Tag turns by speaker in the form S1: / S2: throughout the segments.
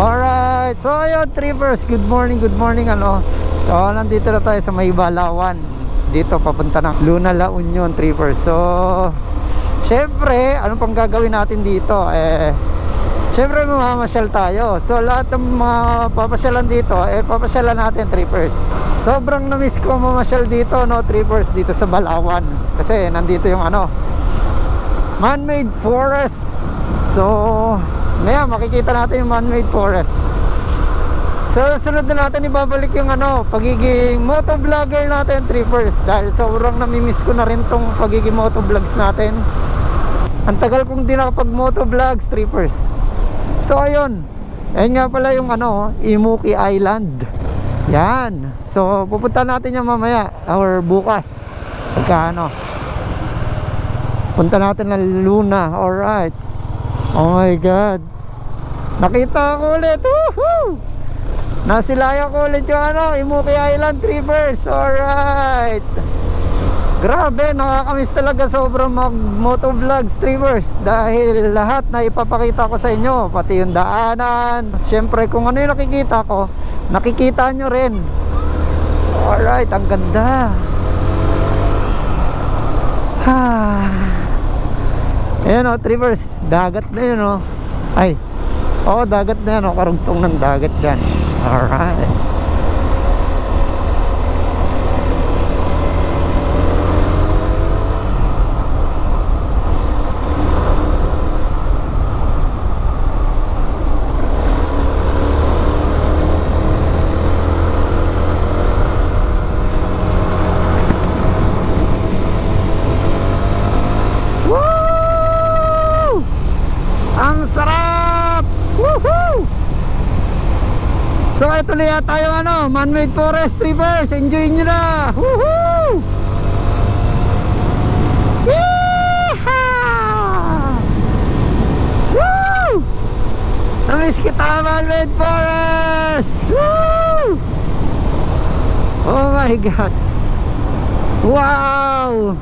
S1: Alright, so ayun trippers, good morning ano. So nandito na tayo sa May Balawan. Dito papunta ng Luna, La Union trippers. So syempre, ano pang gagawin natin dito? Syempre mamamasyal tayo. So lahat ng mga papasyalan dito, papasyalan natin trippers. Sobrang na-miss ko mamasyal dito, no trippers, dito sa Balawan. Kasi nandito yung ano, man-made forest. So ngayon makikita natin yung man-made forest. So sunod na natin ibabalik yung ano, pagiging motovlogger natin trippers. Dahil sobrang namimiss ko na rin tong pagiging motovlogs natin. Ang tagal kong di nakapag motovlogs trippers. So ayun, ayun nga pala yung ano, Imuki Island. Yan. So pupunta natin yan mamaya or bukas. Pagka ano, punta natin ng Luna. Alright. Oh my God, nakita ko ulit. Woohoo! Nasilaya ko ulit yung ano, Imuki Island trippers. Alright. Grabe, nakakamiss talaga sobrang mag motovlogs trippers. Dahil lahat na ipapakita ko sa inyo, pati yung daanan, syempre kung ano yung nakikita ko, nakikita nyo rin. Alright, ang ganda. Ayan o, trippers, dagat na yun o. Ay, oo, dagat na yan o, karugtong ng dagat dyan. Alright. Ang sarap! Woohoo! So ito na yata yung ano, man-made forest trippers. Enjoy nyo na! Woohoo! Yeehaw! Woo! Namiss kita, man-made forest! Woo! Oh my God! Wow!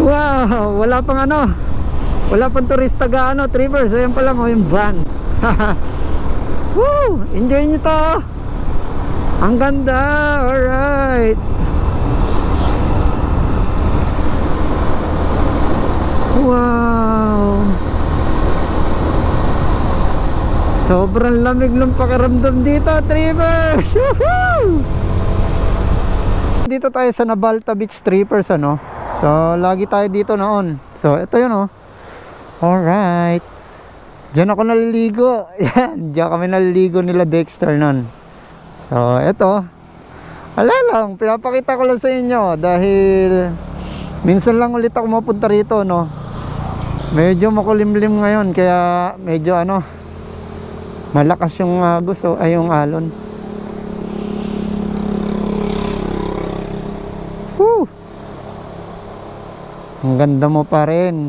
S1: Wow! Wala pang ano, wala pang turista gaano trippers. Ayan pa lang o yung van. Woo! Enjoy nyo to. Ang ganda. Alright. Wow, sobrang lamig ng pakiramdam dito trippers. Woohoo! Dito tayo sa Nabalta Beach trippers ano. So lagi tayo dito noon. So ito yun oh. Alright. Diyan ako naliligo. Yan, diyan kami naliligo nila Dexter nun. So, eto. Wala lang, pinapakita ko lang sa inyo. Dahil minsan lang ulit ako mapunta rito, no. Medyo makulimlim ngayon. Kaya medyo ano, malakas yung gusto, ay yung alon. Woo! Ang ganda mo pa rin.